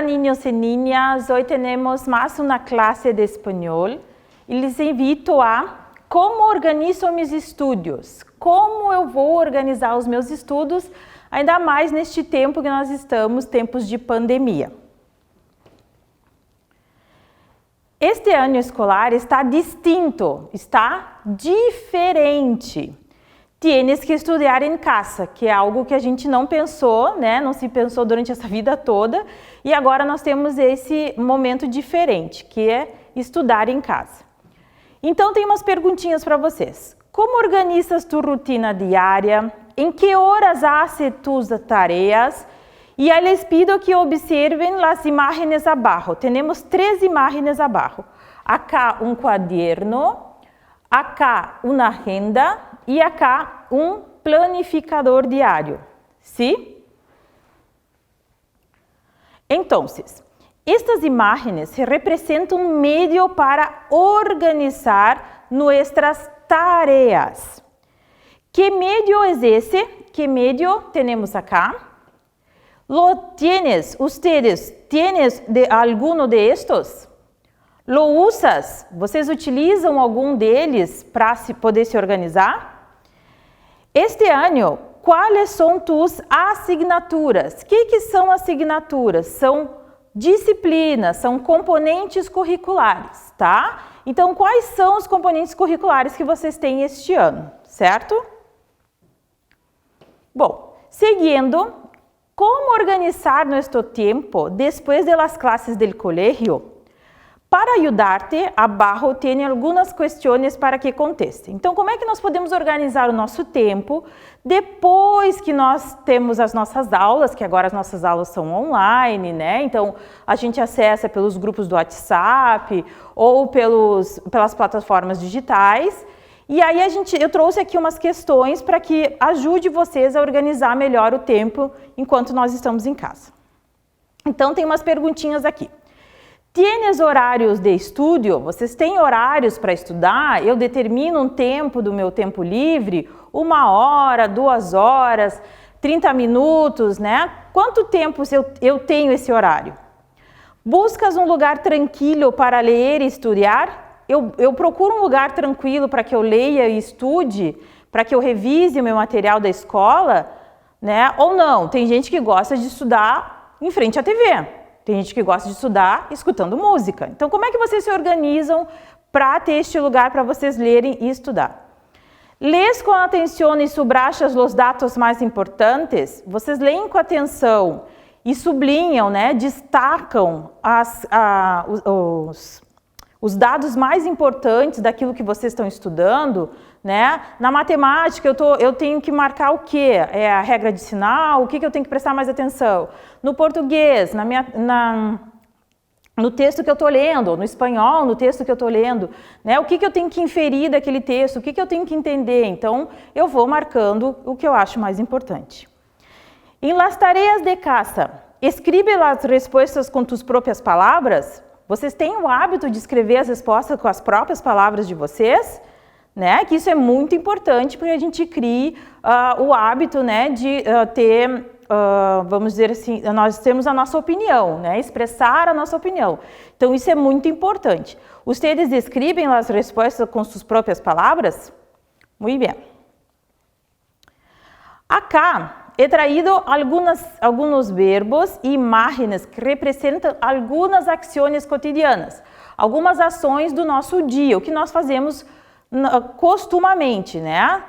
niños y niñas, hoy tenemos más una clase de español e les invito a como organizo meus estudos, como eu vou organizar os meus estudos, ainda mais neste tempo que nós estamos, tempos de pandemia. Este ano escolar está distinto, está diferente. Tienes que estudar em casa, que é algo que a gente não pensou, né? Não se pensou durante essa vida toda, e agora nós temos esse momento diferente, que é estudar em casa. Então, tem umas perguntinhas para vocês. Como organizas tu rotina diária? Em que horas haces tus tareas? E aí les pido que observen as imagens abaixo. Temos 3 imagens abaixo. Acá um caderno, acá uma agenda e acá um planificador diário. ¿Sí? Então, estas imagens representam um meio para organizar nossas tareas. Que meio é esse? Que meio temos acá? ¿Lo tienes? ¿Ustedes tienes de alguno de estos? ¿Lo usas? Vocês utilizam algum deles para poder se organizar? Este ano, quais são tus assignaturas? O que são assignaturas? São disciplinas, são componentes curriculares, tá? Então, quais são os componentes curriculares que vocês têm este ano, certo? Bom, seguindo, como organizar nosso tempo depois das classes do colégio? Para ajudar-te, abaixo tem algumas questões para que conteste. Então, como é que nós podemos organizar o nosso tempo depois que nós temos as nossas aulas, que agora as nossas aulas são online, né? Então, a gente acessa pelos grupos do WhatsApp ou pelas plataformas digitais. E aí eu trouxe aqui umas questões para que ajude vocês a organizar melhor o tempo enquanto nós estamos em casa. Então, tem umas perguntinhas aqui. Tienes horários de estudo? Vocês têm horários para estudar? Eu determino um tempo do meu tempo livre, 1 hora, 2 horas, 30 minutos, né? Quanto tempo eu tenho esse horário? Buscas um lugar tranquilo para ler e estudar? Eu procuro um lugar tranquilo para que eu leia e estude, para que eu revise o meu material da escola, né? Ou não? Tem gente que gosta de estudar em frente à TV. Tem gente que gosta de estudar escutando música. Então, como é que vocês se organizam para ter este lugar para vocês lerem e estudar? Lês com atenção e subrayas os dados mais importantes? Vocês leem com atenção e sublinham, né? Destacam os dados mais importantes daquilo que vocês estão estudando, né? Na matemática, eu tenho que marcar o quê? É a regra de sinal? O que eu tenho que prestar mais atenção? No português, no texto que eu estou lendo, no espanhol, no texto que eu estou lendo, né? O que eu tenho que inferir daquele texto? O que eu tenho que entender? Então, eu vou marcando o que eu acho mais importante. Em las tareas de casa, escribe as respostas com tus próprias palavras? Vocês têm o hábito de escrever as respostas com as próprias palavras de vocês? Né? Que isso é muito importante para que a gente crie o hábito, né, de ter, vamos dizer assim, nós temos a nossa opinião, né? Expressar a nossa opinião. Então, isso é muito importante. Ustedes escrevem as respostas com suas próprias palavras? Muito bem. Acá he traído alguns verbos e imagens que representam algumas ações cotidianas, algumas ações do nosso dia, o que nós fazemos costumamente, né?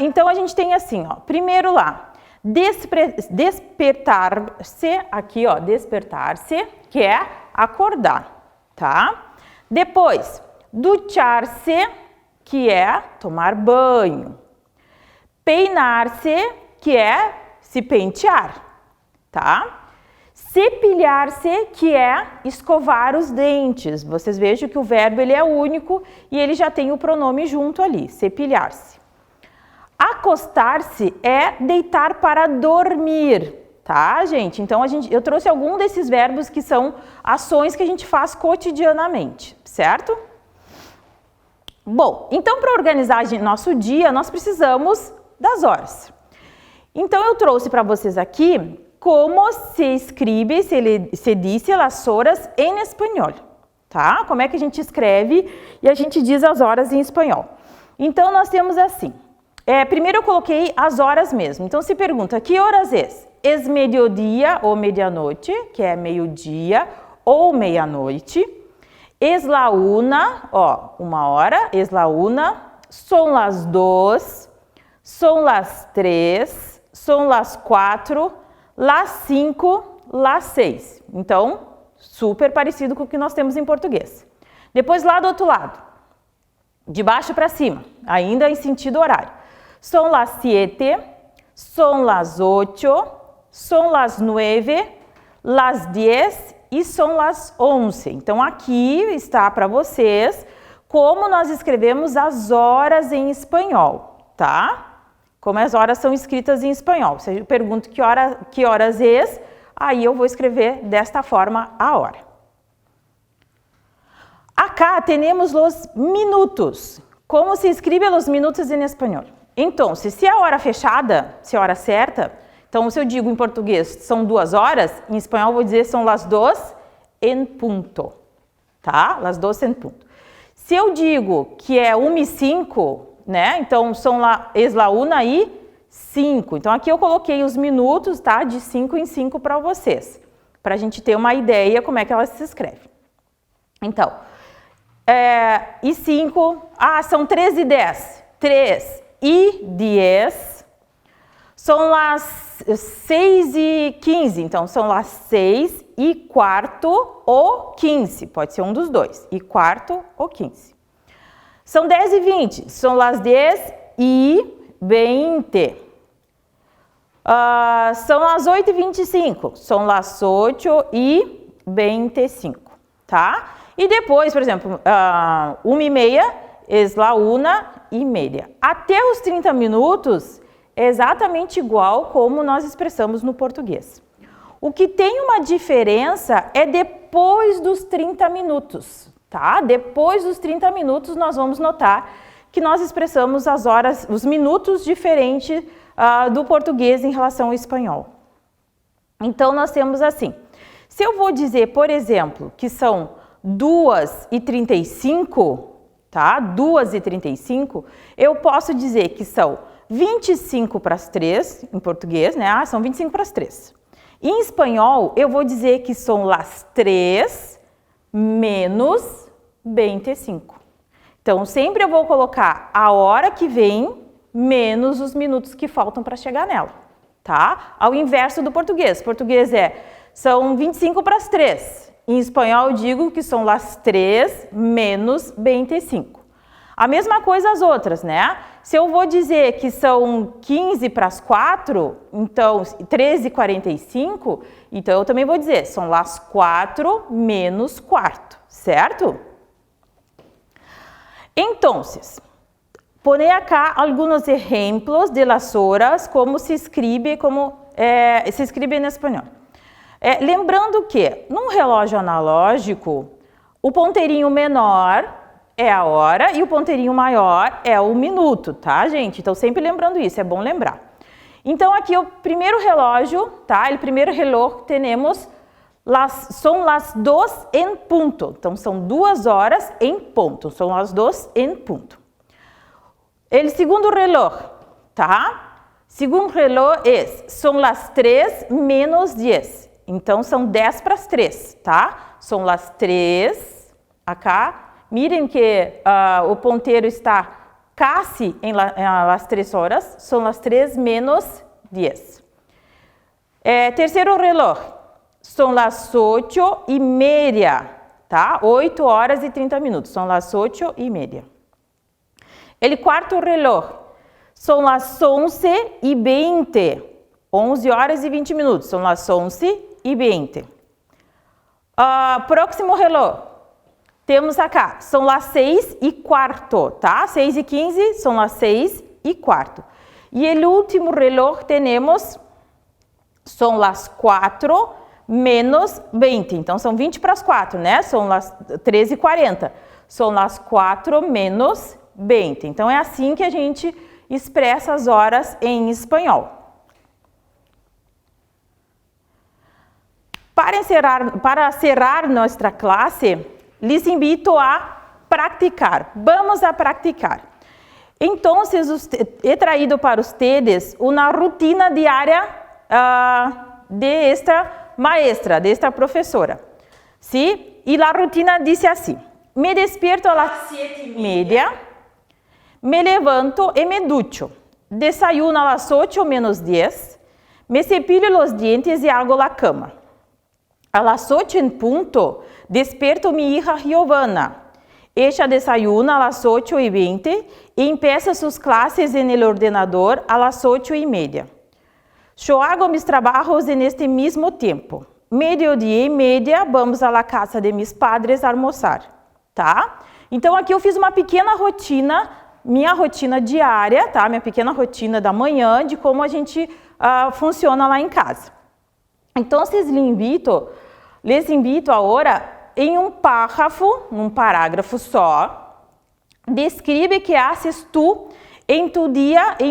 Então, a gente tem assim, ó, primeiro lá, despertar-se, aqui, ó, despertar-se, que é acordar, tá? Depois, duchar-se, que é tomar banho. Peinar-se, que é se pentear, tá? Cepilhar-se, que é escovar os dentes. Vocês vejam que o verbo ele é único e ele já tem o pronome junto ali, cepilhar-se. Acostar-se é deitar para dormir, tá, gente? Então, eu trouxe algum desses verbos que são ações que a gente faz cotidianamente, certo? Bom, então, para organizar nosso dia, nós precisamos das horas. Então, eu trouxe para vocês aqui como se escreve, se diz as horas em espanhol, tá? Como é que a gente escreve e a gente diz as horas em espanhol. Então, nós temos assim. Primeiro eu coloquei as horas mesmo. Então, se pergunta, que horas é? É meio-dia ou medianoite, que é meio-dia ou meia-noite. Es la una, ó, 1 hora, es la una. Son las 2, son las 3, son las 4, las 5, las 6. Então, super parecido com o que nós temos em português. Depois, lá do outro lado, de baixo para cima, ainda em sentido horário. Son las 7, son las 8, son las 9, las 10 e son las 11. Então, aqui está para vocês como nós escrevemos as horas em espanhol, tá? Como as horas são escritas em espanhol. Se eu pergunto que horas é, aí eu vou escrever desta forma a hora. Acá temos os minutos. Como se escreve os minutos em espanhol? Então, se a hora fechada, se a hora certa, então se eu digo em português são 2 horas, em espanhol eu vou dizer são las 2 en punto, tá? Las 2 en punto. Se eu digo que é 1:05, né? Então, es la 1:05. Então, aqui eu coloquei os minutos, tá? De 5 em 5 para vocês, para a gente ter uma ideia como é que ela se escreve. Então, e 5, são 3:10. 3:10. São las 6:15, então são las 6:15 ou 15, pode ser um dos dois, 15 ou 15. São 10:20, são las 10:20. São las 8:25, são las 8:25, tá? E depois, por exemplo, 1:30, es la 1:30. Até os 30 minutos é exatamente igual como nós expressamos no português. O que tem uma diferença é depois dos 30 minutos, tá? Depois dos 30 minutos nós vamos notar que nós expressamos as horas, os minutos diferentes do português em relação ao espanhol. Então nós temos assim, se eu vou dizer, por exemplo, que são 2:35, tá? 2:35, eu posso dizer que são 25 para as 3, em português, né? São 25 para as 3. Em espanhol, eu vou dizer que são las 3 menos 25. Então, sempre eu vou colocar a hora que vem menos os minutos que faltam para chegar nela, tá? Ao inverso do português. Português são 25 para as 3. Em espanhol, eu digo que são las 3 menos 25. A mesma coisa as outras, né? Se eu vou dizer que são 15 para as 4, então 13:45, então eu também vou dizer, são las 4 menos quarto, certo? Então, pone acá alguns exemplos de las horas, como se escreve em espanhol. Lembrando que, num relógio analógico, o ponteirinho menor é a hora e o ponteirinho maior é o minuto, tá, gente? Então, sempre lembrando isso, é bom lembrar. Então, aqui o primeiro relógio, tá? O primeiro reloj temos, são las 2 en punto. Então, são 2 horas em ponto, são las 2 en punto. O segundo reloj, tá? Segundo reloj são las 3 menos 10. Então, são 10 para as 3, tá? São las 3, acá. Mirem que o ponteiro está quase em las 3 horas, são las 3 menos 10. Terceiro reloj, são las 8:30, tá? 8 horas e 30 minutos, são las 8:30. O quarto reloj, são las 11:20, 11 horas e 20 minutos, são las 11:20. Próximo reloj. Temos acá, são las 6:15, tá? 6:15 são las 6:15. E o último reloj temos, são las 4 menos 20. Então, são 20 para as 4, né? São las 13:40. São las 4 menos 20. Então, é assim que a gente expressa as horas em espanhol. Para encerrar nossa classe, les invito a praticar. Vamos a praticar. Então, he traído para vocês uma rotina diária de esta maestra, de esta professora. ¿Sí? E a rotina diz assim: me despierto a las 7:30, me levanto e me ducho, desayuno a las 8:10, me cepillo os dientes e hago la cama. A las 8 en punto, despierto mi hija Giovanna. Ella desayuna a las 8:20 y empieza sus clases en el ordenador a las 8:30. Yo hago mis trabajos en este mismo tiempo. 12:30, vamos a la casa de mis padres almoçar, tá? Então aqui eu fiz uma pequena rotina, minha rotina diária, tá? Minha pequena rotina da manhã, de como a gente funciona lá em casa. Então, les invito agora, em um parágrafo só, descreve o que haces tu em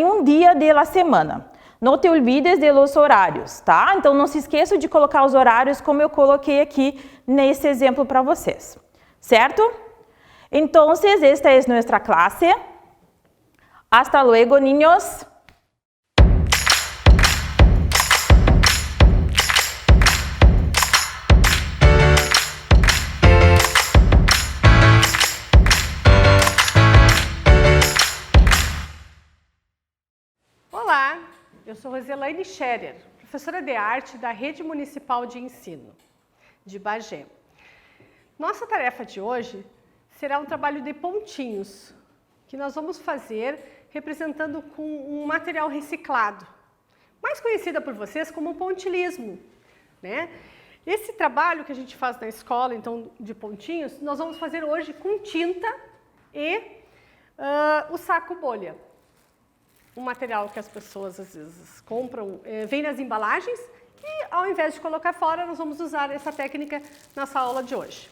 um dia da semana. Não te olvides de los horários, tá? Então, não se esqueça de colocar os horários como eu coloquei aqui nesse exemplo para vocês, certo? Então, esta é nossa classe. Hasta luego, niños. Olá, eu sou Roselaine Scherer, professora de arte da Rede Municipal de Ensino de Bagé. Nossa tarefa de hoje será um trabalho de pontinhos, que nós vamos fazer representando com um material reciclado, mais conhecida por vocês como pontilismo, né? Esse trabalho que a gente faz na escola, então, de pontinhos, nós vamos fazer hoje com tinta e o saco bolha. Um material que as pessoas às vezes compram, vem nas embalagens e ao invés de colocar fora, nós vamos usar essa técnica nessa aula de hoje.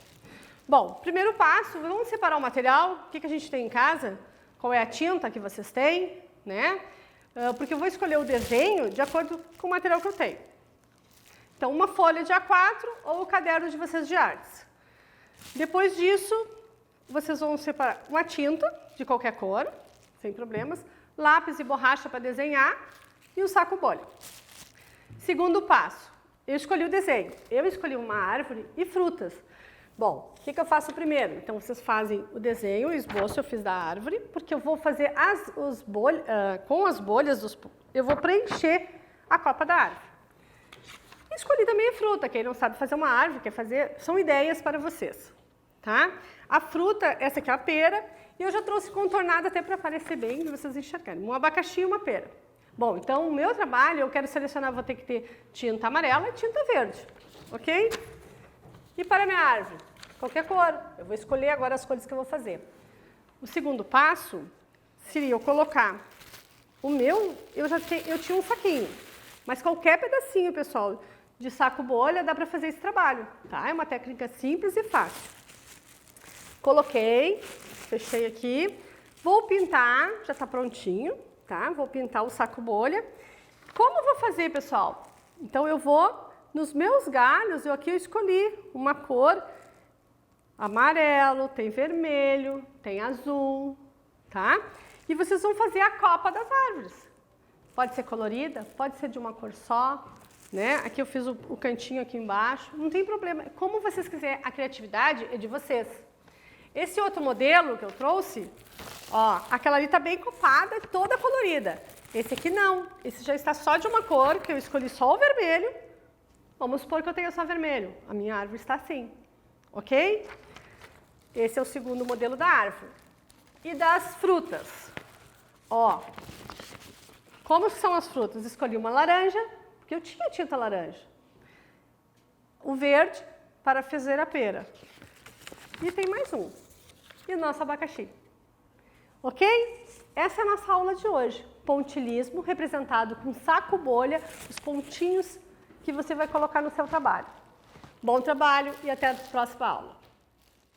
Bom, primeiro passo, vamos separar o material, o que a gente tem em casa, qual é a tinta que vocês têm, né? Porque eu vou escolher o desenho de acordo com o material que eu tenho. Então, uma folha de A4 ou o caderno de vocês de artes. Depois disso, vocês vão separar uma tinta de qualquer cor, sem problemas, lápis e borracha para desenhar e o saco bolha. Segundo passo, eu escolhi o desenho. Eu escolhi uma árvore e frutas. Bom, o que eu faço primeiro? Então, vocês fazem o desenho, o esboço eu fiz da árvore, porque eu vou fazer com as bolhas, eu vou preencher a copa da árvore. Escolhi também a fruta. Quem não sabe fazer uma árvore, quer fazer, são ideias para vocês, tá? A fruta, essa aqui é a pera, e eu já trouxe contornada até para aparecer bem, para vocês enxergarem. Um abacaxi e uma pera. Bom, então o meu trabalho, eu quero selecionar, vou ter que ter tinta amarela e tinta verde, ok? E para a minha árvore? Qualquer cor. Eu vou escolher agora as cores que eu vou fazer. O segundo passo seria eu colocar o meu, eu tinha um saquinho, mas qualquer pedacinho, pessoal, de saco bolha dá para fazer esse trabalho, tá? É uma técnica simples e fácil. Coloquei, fechei aqui, vou pintar, já está prontinho, tá? Vou pintar o saco bolha. Como eu vou fazer, pessoal? Então eu vou, nos meus galhos, eu escolhi uma cor amarelo, tem vermelho, tem azul, tá? E vocês vão fazer a copa das árvores. Pode ser colorida, pode ser de uma cor só, né? Aqui eu fiz o cantinho aqui embaixo, não tem problema. Como vocês quiserem, a criatividade é de vocês. Esse outro modelo que eu trouxe, ó, aquela ali tá bem copada, toda colorida. Esse aqui não, esse já está só de uma cor, que eu escolhi só o vermelho. Vamos supor que eu tenha só vermelho, a minha árvore está assim, ok? Esse é o segundo modelo da árvore. E das frutas, ó, como são as frutas? Escolhi uma laranja, porque eu tinha tinta laranja. O verde para fazer a pera. E tem mais um. E o nosso abacaxi. Ok? Essa é a nossa aula de hoje. Pontilismo, representado com saco bolha, os pontinhos que você vai colocar no seu trabalho. Bom trabalho e até a próxima aula.